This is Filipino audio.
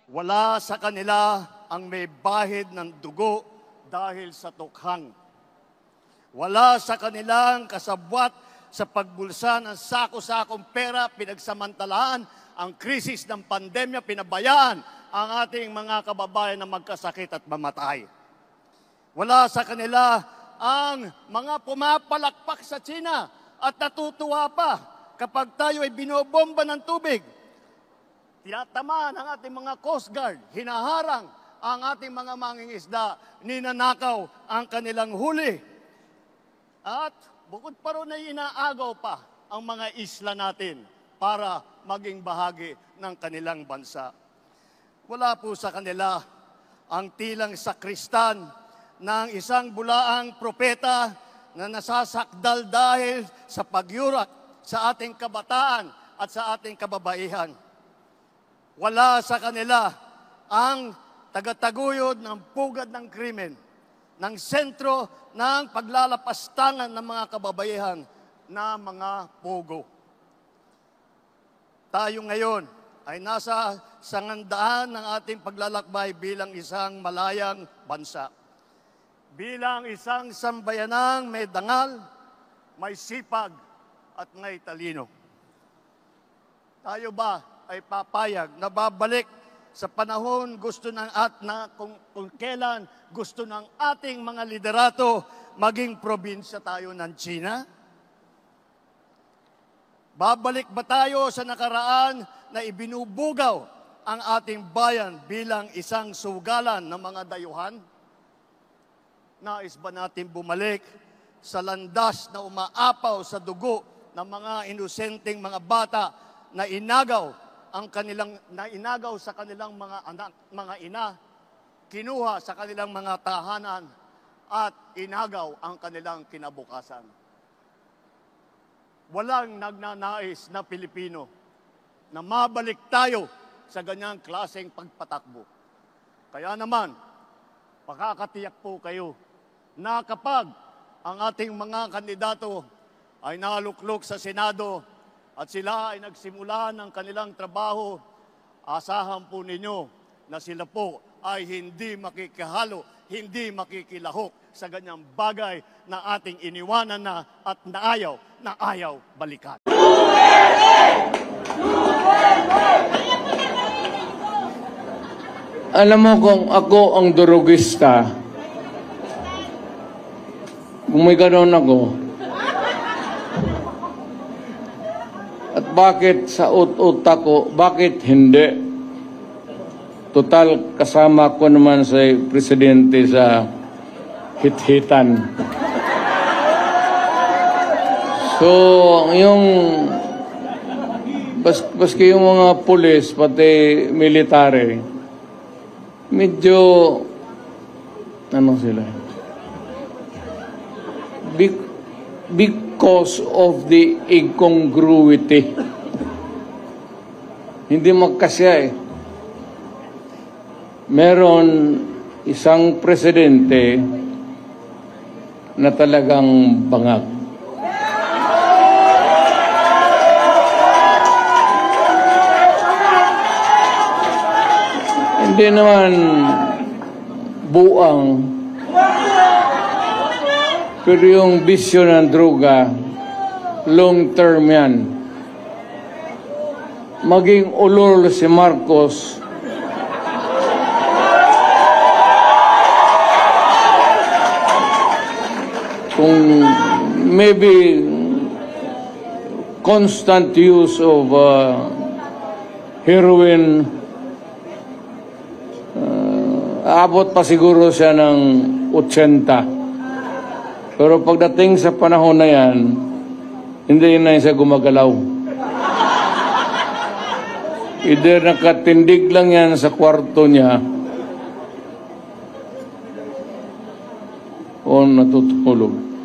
Wala sa kanila ang may bahid ng dugo dahil sa tukhang. Wala sa kanilang kasabwat sa pagbulsa ng sako-sakong pera, pinagsamantalahan ang krisis ng pandemya, pinabayaan ang ating mga kababayan na magkasakit at mamatay. Wala sa kanila ang mga pumapalakpak sa China at natutuwa pa kapag tayo ay binobomba ng tubig. Tinatamaan ang ating mga Coast Guard, hinaharang ang ating mga mangingisda, ninanakaw ang kanilang huli. At bukod pa ron ay inaagaw pa ang mga isla natin para maging bahagi ng kanilang bansa. Wala po sa kanila ang tilang sakristan ng isang bulaang propeta na nasasakdal dahil sa pagyurak sa ating kabataan at sa ating kababaihan. Wala sa kanila ang tagataguyod ng pugad ng krimen, ng sentro ng paglalapastangan ng mga kababaihan na mga pugo. Tayo ngayon ay nasa sangandaan ng ating paglalakbay bilang isang malayang bansa. Bilang isang sambayanang may dangal, may sipag at may talino. Tayo ba ay papayag na babalik sa panahon gusto ng kung kailan gusto ng ating mga liderato maging probinsya tayo ng China? Babalik ba tayo sa nakaraan na ibinubugaw ang ating bayan bilang isang sugalan ng mga dayuhan? Nais ba natin bumalik sa landas na umaapaw sa dugo ng mga inosenteng mga bata na inagaw sa kanilang mga anak, mga ina, kinuha sa kanilang mga tahanan at inagaw ang kanilang kinabukasan? Walang nagnanais na Pilipino na mabalik tayo sa ganyang klaseng pagpatakbo. Kaya naman, makakatiyak po kayo na kapag ang ating mga kandidato ay naluklok sa Senado at sila ay nagsimula ng kanilang trabaho, asahan po ninyo na sila po ay hindi makikihalo, hindi makikilahok sa ganyang bagay na ating iniwanan na at na ayaw balikan. Alam mo, kung ako ang durugista, kung may ganoon ako, at bakit sa utak ko, bakit hindi? Total, kasama ko naman sa presidente sa hit-hitan. So, yung baski yung mga pulis, pati military, medyo, ano sila? Because of the incongruity. Hindi magkasya eh. Meron isang presidente na talagang bangag. Hindi naman buang, pero yung bisyo ng droga, long term yan. Maging ulol si Marcos, kung maybe constant use of heroin, aabot pa siguro siya ng 80. Pero pagdating sa panahon na yan, hindi na siya gumagalaw. Either nakatindig lang yan sa kwarto niya o natutulog.